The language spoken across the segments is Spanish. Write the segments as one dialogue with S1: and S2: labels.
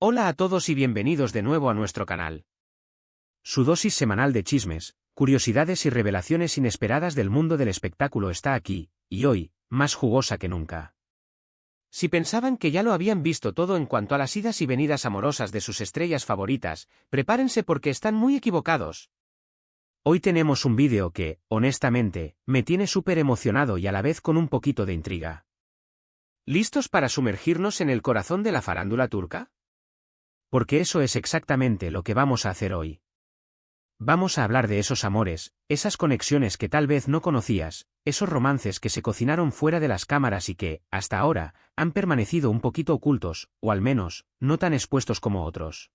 S1: Hola a todos y bienvenidos de nuevo a nuestro canal. Su dosis semanal de chismes, curiosidades y revelaciones inesperadas del mundo del espectáculo está aquí, y hoy, más jugosa que nunca. Si pensaban que ya lo habían visto todo en cuanto a las idas y venidas amorosas de sus estrellas favoritas, prepárense porque están muy equivocados. Hoy tenemos un vídeo que, honestamente, me tiene súper emocionado y a la vez con un poquito de intriga. ¿Listos para sumergirnos en el corazón de la farándula turca? Porque eso es exactamente lo que vamos a hacer hoy. Vamos a hablar de esos amores, esas conexiones que tal vez no conocías, esos romances que se cocinaron fuera de las cámaras y que, hasta ahora, han permanecido un poquito ocultos, o al menos, no tan expuestos como otros.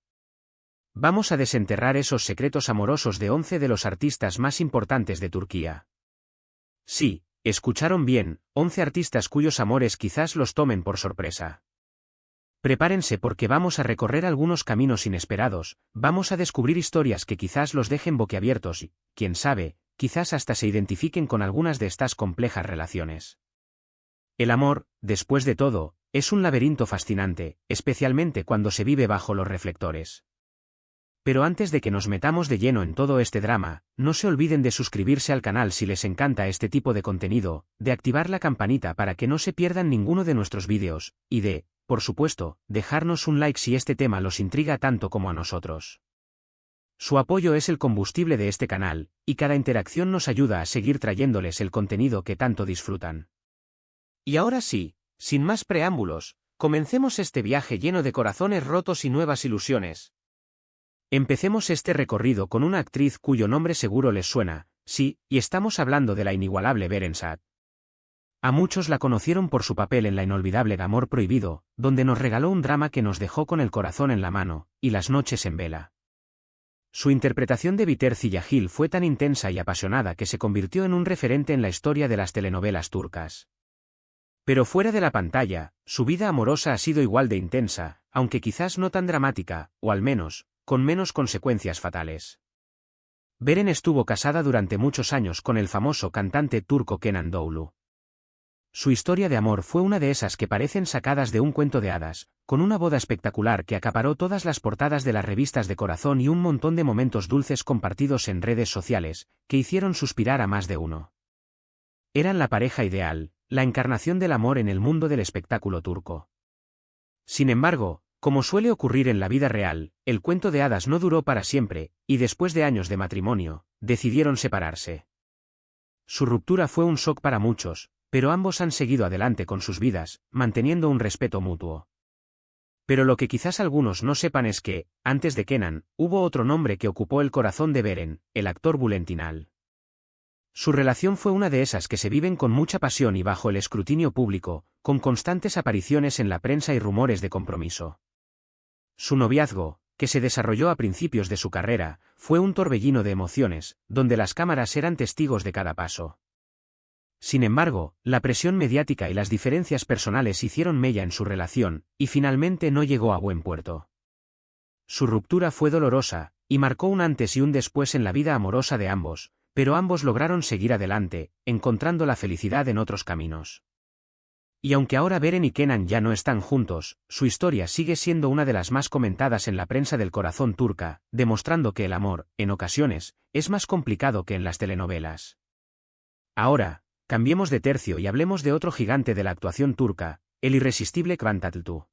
S1: Vamos a desenterrar esos secretos amorosos de 11 de los artistas más importantes de Turquía. Sí, escucharon bien, 11 artistas cuyos amores quizás los tomen por sorpresa. Prepárense porque vamos a recorrer algunos caminos inesperados, vamos a descubrir historias que quizás los dejen boquiabiertos y, quién sabe, quizás hasta se identifiquen con algunas de estas complejas relaciones. El amor, después de todo, es un laberinto fascinante, especialmente cuando se vive bajo los reflectores. Pero antes de que nos metamos de lleno en todo este drama, no se olviden de suscribirse al canal si les encanta este tipo de contenido, de activar la campanita para que no se pierdan ninguno de nuestros vídeos, y de, por supuesto, dejarnos un like si este tema los intriga tanto como a nosotros. Su apoyo es el combustible de este canal, y cada interacción nos ayuda a seguir trayéndoles el contenido que tanto disfrutan. Y ahora sí, sin más preámbulos, comencemos este viaje lleno de corazones rotos y nuevas ilusiones. Empecemos este recorrido con una actriz cuyo nombre seguro les suena, sí, y estamos hablando de la inigualable Beren Saat. A muchos la conocieron por su papel en la inolvidable Amor Prohibido, donde nos regaló un drama que nos dejó con el corazón en la mano, y las noches en vela. Su interpretación de Bihter Ziyagil fue tan intensa y apasionada que se convirtió en un referente en la historia de las telenovelas turcas. Pero fuera de la pantalla, su vida amorosa ha sido igual de intensa, aunque quizás no tan dramática, o al menos, con menos consecuencias fatales. Beren estuvo casada durante muchos años con el famoso cantante turco Kenan Doğulu. Su historia de amor fue una de esas que parecen sacadas de un cuento de hadas, con una boda espectacular que acaparó todas las portadas de las revistas de corazón y un montón de momentos dulces compartidos en redes sociales, que hicieron suspirar a más de uno. Eran la pareja ideal, la encarnación del amor en el mundo del espectáculo turco. Sin embargo, como suele ocurrir en la vida real, el cuento de hadas no duró para siempre, y después de años de matrimonio, decidieron separarse. Su ruptura fue un shock para muchos, pero ambos han seguido adelante con sus vidas, manteniendo un respeto mutuo. Pero lo que quizás algunos no sepan es que, antes de Kenan, hubo otro nombre que ocupó el corazón de Beren, el actor Bülent İnal. Su relación fue una de esas que se viven con mucha pasión y bajo el escrutinio público, con constantes apariciones en la prensa y rumores de compromiso. Su noviazgo, que se desarrolló a principios de su carrera, fue un torbellino de emociones, donde las cámaras eran testigos de cada paso. Sin embargo, la presión mediática y las diferencias personales hicieron mella en su relación, y finalmente no llegó a buen puerto. Su ruptura fue dolorosa, y marcó un antes y un después en la vida amorosa de ambos, pero ambos lograron seguir adelante, encontrando la felicidad en otros caminos. Y aunque ahora Beren y Kenan ya no están juntos, su historia sigue siendo una de las más comentadas en la prensa del corazón turca, demostrando que el amor, en ocasiones, es más complicado que en las telenovelas. Ahora, cambiemos de tercio y hablemos de otro gigante de la actuación turca, el irresistible Kıvanç Tatlıtuğ.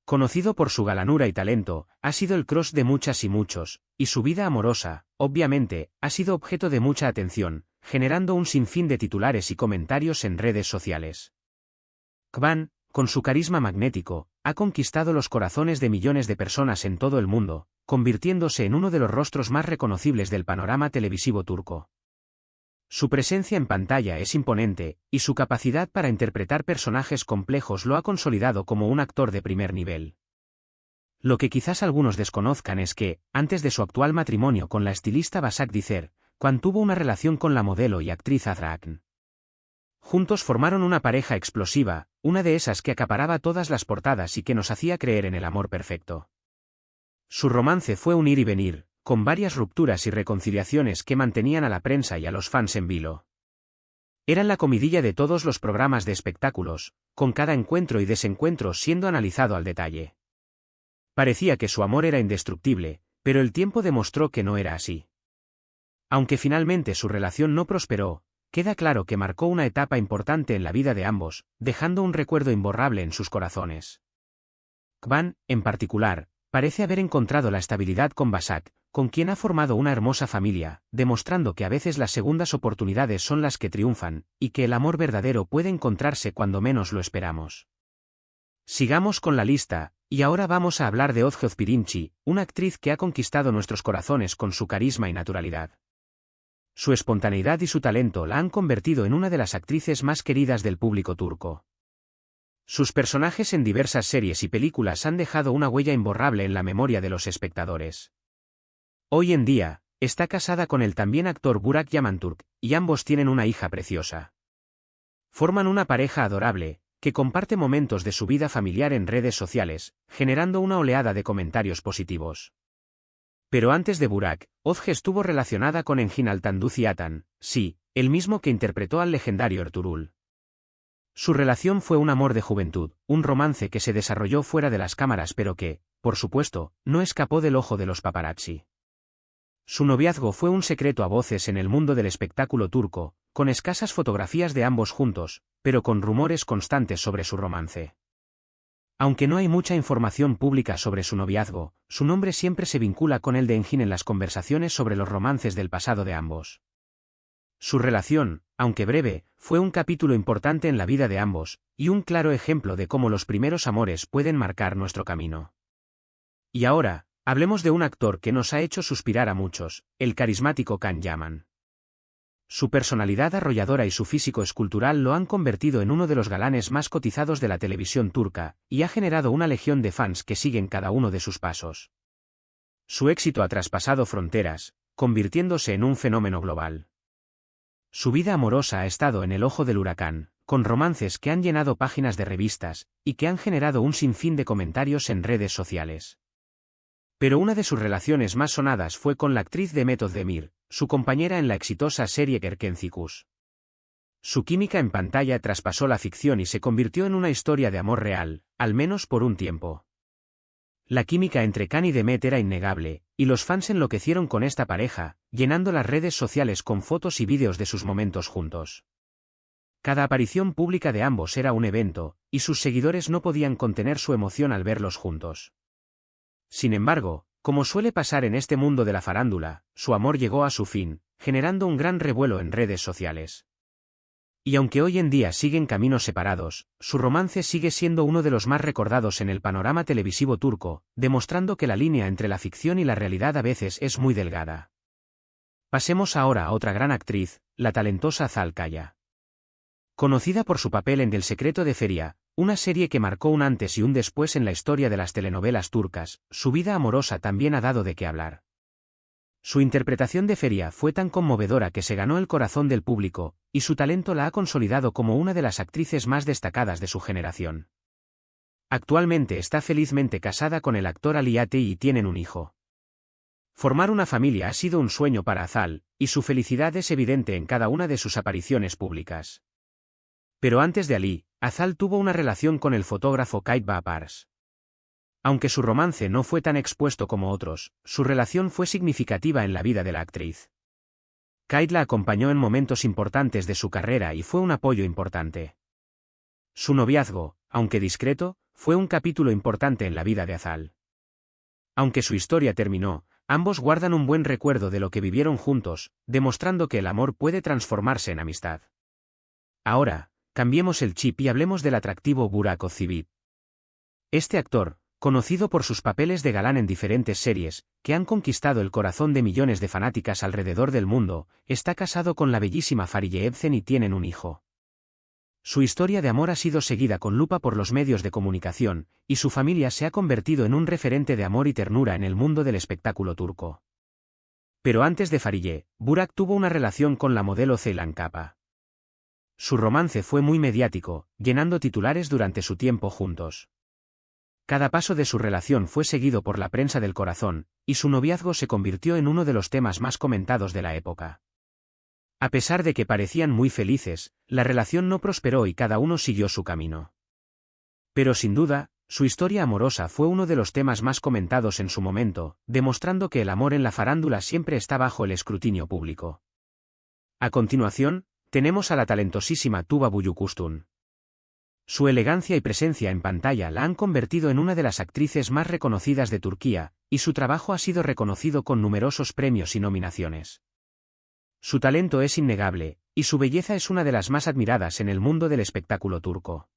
S1: Conocido por su galanura y talento, ha sido el crush de muchas y muchos, y su vida amorosa, obviamente, ha sido objeto de mucha atención, generando un sinfín de titulares y comentarios en redes sociales. Kıvanç, con su carisma magnético, ha conquistado los corazones de millones de personas en todo el mundo, convirtiéndose en uno de los rostros más reconocibles del panorama televisivo turco. Su presencia en pantalla es imponente, y su capacidad para interpretar personajes complejos lo ha consolidado como un actor de primer nivel. Lo que quizás algunos desconozcan es que, antes de su actual matrimonio con la estilista Başak Dizer, Kıvanç tuvo una relación con la modelo y actriz Azra Akın. Juntos formaron una pareja explosiva, una de esas que acaparaba todas las portadas y que nos hacía creer en el amor perfecto. Su romance fue un ir y venir, con varias rupturas y reconciliaciones que mantenían a la prensa y a los fans en vilo. Eran la comidilla de todos los programas de espectáculos, con cada encuentro y desencuentro siendo analizado al detalle. Parecía que su amor era indestructible, pero el tiempo demostró que no era así. Aunque finalmente su relación no prosperó, queda claro que marcó una etapa importante en la vida de ambos, dejando un recuerdo imborrable en sus corazones. Kwan, en particular, parece haber encontrado la estabilidad con Basak, con quien ha formado una hermosa familia, demostrando que a veces las segundas oportunidades son las que triunfan, y que el amor verdadero puede encontrarse cuando menos lo esperamos. Sigamos con la lista, y ahora vamos a hablar de Ozgeoz Pirinchi, una actriz que ha conquistado nuestros corazones con su carisma y naturalidad. Su espontaneidad y su talento la han convertido en una de las actrices más queridas del público turco. Sus personajes en diversas series y películas han dejado una huella imborrable en la memoria de los espectadores. Hoy en día, está casada con el también actor Burak Yamanturk, y ambos tienen una hija preciosa. Forman una pareja adorable, que comparte momentos de su vida familiar en redes sociales, generando una oleada de comentarios positivos. Pero antes de Burak, Ozge estuvo relacionada con Engin Altan Atan, sí, el mismo que interpretó al legendario Ertuğrul. Su relación fue un amor de juventud, un romance que se desarrolló fuera de las cámaras pero que, por supuesto, no escapó del ojo de los paparazzi. Su noviazgo fue un secreto a voces en el mundo del espectáculo turco, con escasas fotografías de ambos juntos, pero con rumores constantes sobre su romance. Aunque no hay mucha información pública sobre su noviazgo, su nombre siempre se vincula con el de Engin en las conversaciones sobre los romances del pasado de ambos. Su relación, aunque breve, fue un capítulo importante en la vida de ambos, y un claro ejemplo de cómo los primeros amores pueden marcar nuestro camino. Y ahora, hablemos de un actor que nos ha hecho suspirar a muchos, el carismático Can Yaman. Su personalidad arrolladora y su físico escultural lo han convertido en uno de los galanes más cotizados de la televisión turca, y ha generado una legión de fans que siguen cada uno de sus pasos. Su éxito ha traspasado fronteras, convirtiéndose en un fenómeno global. Su vida amorosa ha estado en el ojo del huracán, con romances que han llenado páginas de revistas, y que han generado un sinfín de comentarios en redes sociales. Pero una de sus relaciones más sonadas fue con la actriz Demet Özdemir, su compañera en la exitosa serie Erkenci. Su química en pantalla traspasó la ficción y se convirtió en una historia de amor real, al menos por un tiempo. La química entre Can y Demet era innegable, y los fans enloquecieron con esta pareja, llenando las redes sociales con fotos y vídeos de sus momentos juntos. Cada aparición pública de ambos era un evento, y sus seguidores no podían contener su emoción al verlos juntos. Sin embargo, como suele pasar en este mundo de la farándula, su amor llegó a su fin, generando un gran revuelo en redes sociales. Y aunque hoy en día siguen caminos separados, su romance sigue siendo uno de los más recordados en el panorama televisivo turco, demostrando que la línea entre la ficción y la realidad a veces es muy delgada. Pasemos ahora a otra gran actriz, la talentosa Azal Kaya. Conocida por su papel en El secreto de Feria, una serie que marcó un antes y un después en la historia de las telenovelas turcas, su vida amorosa también ha dado de qué hablar. Su interpretación de Feria fue tan conmovedora que se ganó el corazón del público, y su talento la ha consolidado como una de las actrices más destacadas de su generación. Actualmente está felizmente casada con el actor Ali Atey y tienen un hijo. Formar una familia ha sido un sueño para Azal, y su felicidad es evidente en cada una de sus apariciones públicas. Pero antes de Ali, Azal tuvo una relación con el fotógrafo Kayt Bapars. Aunque su romance no fue tan expuesto como otros, su relación fue significativa en la vida de la actriz. Kayt la acompañó en momentos importantes de su carrera y fue un apoyo importante. Su noviazgo, aunque discreto, fue un capítulo importante en la vida de Azal. Aunque su historia terminó, ambos guardan un buen recuerdo de lo que vivieron juntos, demostrando que el amor puede transformarse en amistad. Ahora, cambiemos el chip y hablemos del atractivo Burak Özçivit. Este actor, conocido por sus papeles de galán en diferentes series, que han conquistado el corazón de millones de fanáticas alrededor del mundo, está casado con la bellísima Fariye Evcen y tienen un hijo. Su historia de amor ha sido seguida con lupa por los medios de comunicación, y su familia se ha convertido en un referente de amor y ternura en el mundo del espectáculo turco. Pero antes de Fariye, Burak tuvo una relación con la modelo Ceylan Kapa. Su romance fue muy mediático, llenando titulares durante su tiempo juntos. Cada paso de su relación fue seguido por la prensa del corazón, y su noviazgo se convirtió en uno de los temas más comentados de la época. A pesar de que parecían muy felices, la relación no prosperó y cada uno siguió su camino. Pero sin duda, Su historia amorosa fue uno de los temas más comentados en su momento, demostrando que el amor en la farándula siempre está bajo el escrutinio público. A continuación, tenemos a la talentosísima Tuba Büyüküstün. Su elegancia y presencia en pantalla la han convertido en una de las actrices más reconocidas de Turquía, y su trabajo ha sido reconocido con numerosos premios y nominaciones. Su talento es innegable, y su belleza es una de las más admiradas en el mundo del espectáculo turco.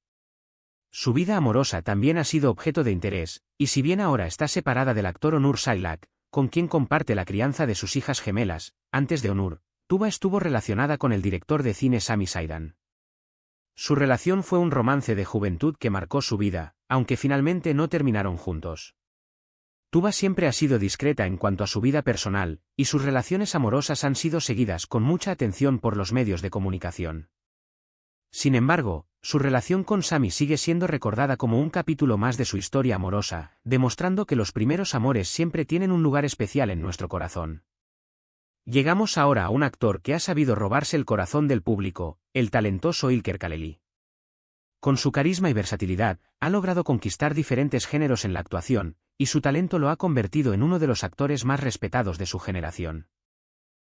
S1: Su vida amorosa también ha sido objeto de interés, y si bien ahora está separada del actor Onur Saylak, con quien comparte la crianza de sus hijas gemelas, antes de Onur, Tuba estuvo relacionada con el director de cine Sami Saydan. Su relación fue un romance de juventud que marcó su vida, aunque finalmente no terminaron juntos. Tuba siempre ha sido discreta en cuanto a su vida personal, y sus relaciones amorosas han sido seguidas con mucha atención por los medios de comunicación. Sin embargo, su relación con Sami sigue siendo recordada como un capítulo más de su historia amorosa, demostrando que los primeros amores siempre tienen un lugar especial en nuestro corazón. Llegamos ahora a un actor que ha sabido robarse el corazón del público, el talentoso İlker Kaleli. Con su carisma y versatilidad, ha logrado conquistar diferentes géneros en la actuación, y su talento lo ha convertido en uno de los actores más respetados de su generación.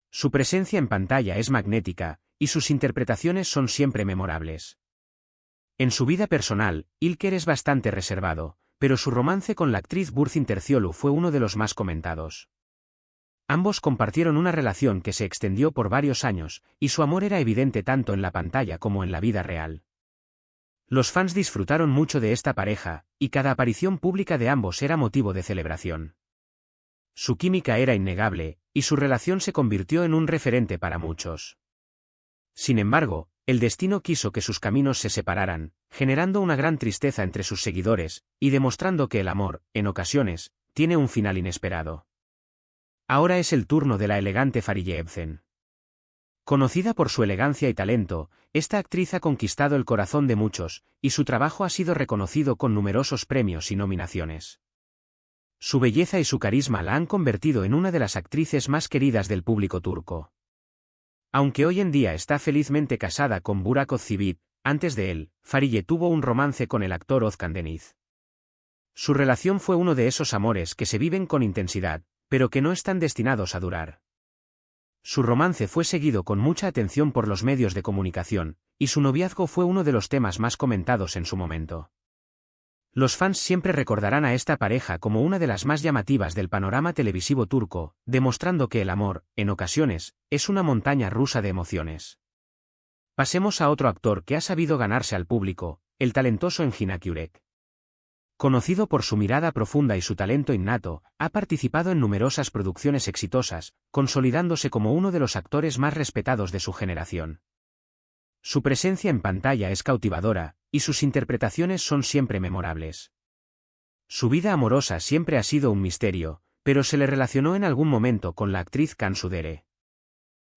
S1: Su presencia en pantalla es magnética, y sus interpretaciones son siempre memorables. En su vida personal, İlker es bastante reservado, pero su romance con la actriz Burçin Terzioglu fue uno de los más comentados. Ambos compartieron una relación que se extendió por varios años, y su amor era evidente tanto en la pantalla como en la vida real. Los fans disfrutaron mucho de esta pareja, y cada aparición pública de ambos era motivo de celebración. Su química era innegable, y su relación se convirtió en un referente para muchos. Sin embargo, el destino quiso que sus caminos se separaran, generando una gran tristeza entre sus seguidores, y demostrando que el amor, en ocasiones, tiene un final inesperado. Ahora es el turno de la elegante Fariye Evcen. Conocida por su elegancia y talento, esta actriz ha conquistado el corazón de muchos, y su trabajo ha sido reconocido con numerosos premios y nominaciones. Su belleza y su carisma la han convertido en una de las actrices más queridas del público turco. Aunque hoy en día está felizmente casada con Burak Özçivit, antes de él, Fariye tuvo un romance con el actor Özkan Deniz. Su relación fue uno de esos amores que se viven con intensidad, pero que no están destinados a durar. Su romance fue seguido con mucha atención por los medios de comunicación, y su noviazgo fue uno de los temas más comentados en su momento. Los fans siempre recordarán a esta pareja como una de las más llamativas del panorama televisivo turco, demostrando que el amor, en ocasiones, es una montaña rusa de emociones. Pasemos a otro actor que ha sabido ganarse al público, el talentoso Engin Akyurek. Conocido por su mirada profunda y su talento innato, ha participado en numerosas producciones exitosas, consolidándose como uno de los actores más respetados de su generación. Su presencia en pantalla es cautivadora, y sus interpretaciones son siempre memorables. Su vida amorosa siempre ha sido un misterio, pero se le relacionó en algún momento con la actriz Cansu Dere.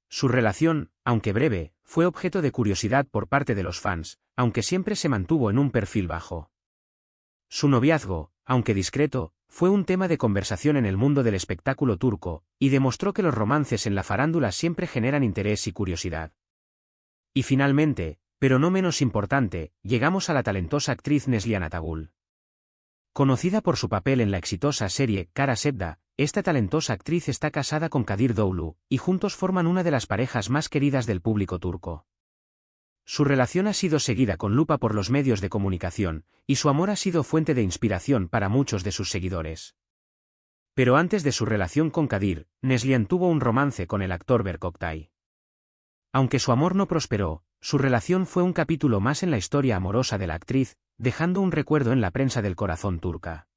S1: Su relación, aunque breve, fue objeto de curiosidad por parte de los fans, aunque siempre se mantuvo en un perfil bajo. Su noviazgo, aunque discreto, fue un tema de conversación en el mundo del espectáculo turco, y demostró que los romances en la farándula siempre generan interés y curiosidad. Y finalmente, pero no menos importante, llegamos a la talentosa actriz Neslihan Atagul. Conocida por su papel en la exitosa serie Kara Sevda, esta talentosa actriz está casada con Kadir Doğulu, y juntos forman una de las parejas más queridas del público turco. Su relación ha sido seguida con lupa por los medios de comunicación, y su amor ha sido fuente de inspiración para muchos de sus seguidores. Pero antes de su relación con Kadir, Neslihan tuvo un romance con el actor Berk Oktay. Aunque su amor no prosperó, su relación fue un capítulo más en la historia amorosa de la actriz, dejando un recuerdo en la prensa del corazón turca.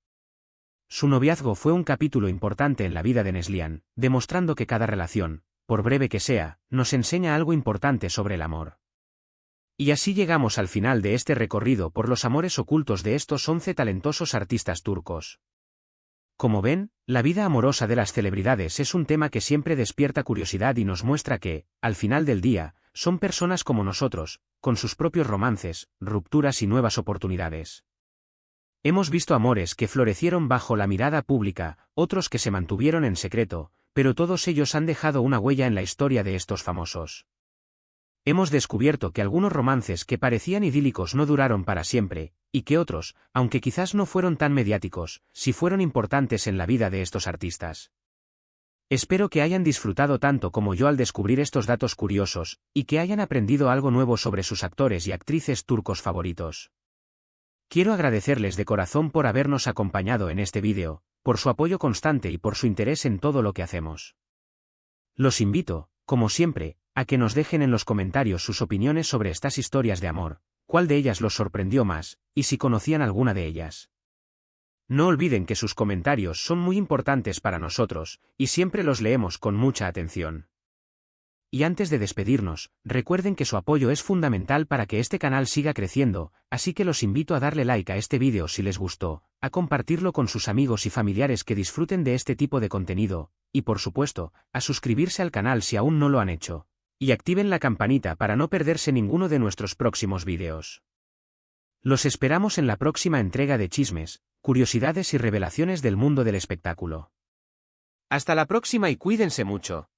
S1: Su noviazgo fue un capítulo importante en la vida de Neslihan, demostrando que cada relación, por breve que sea, nos enseña algo importante sobre el amor. Y así llegamos al final de este recorrido por los amores ocultos de estos 11 talentosos artistas turcos. Como ven, la vida amorosa de las celebridades es un tema que siempre despierta curiosidad y nos muestra que, al final del día, son personas como nosotros, con sus propios romances, rupturas y nuevas oportunidades. Hemos visto amores que florecieron bajo la mirada pública, otros que se mantuvieron en secreto, pero todos ellos han dejado una huella en la historia de estos famosos. Hemos descubierto que algunos romances que parecían idílicos no duraron para siempre, y que otros, aunque quizás no fueron tan mediáticos, sí fueron importantes en la vida de estos artistas. Espero que hayan disfrutado tanto como yo al descubrir estos datos curiosos, y que hayan aprendido algo nuevo sobre sus actores y actrices turcos favoritos. Quiero agradecerles de corazón por habernos acompañado en este vídeo, por su apoyo constante y por su interés en todo lo que hacemos. Los invito, como siempre, a que nos dejen en los comentarios sus opiniones sobre estas historias de amor, cuál de ellas los sorprendió más, y si conocían alguna de ellas. No olviden que sus comentarios son muy importantes para nosotros, y siempre los leemos con mucha atención. Y antes de despedirnos, recuerden que su apoyo es fundamental para que este canal siga creciendo, así que los invito a darle like a este vídeo si les gustó, a compartirlo con sus amigos y familiares que disfruten de este tipo de contenido, y por supuesto, a suscribirse al canal si aún no lo han hecho, y activen la campanita para no perderse ninguno de nuestros próximos vídeos. Los esperamos en la próxima entrega de Chismes, Curiosidades y Revelaciones del mundo del espectáculo. Hasta la próxima y cuídense mucho.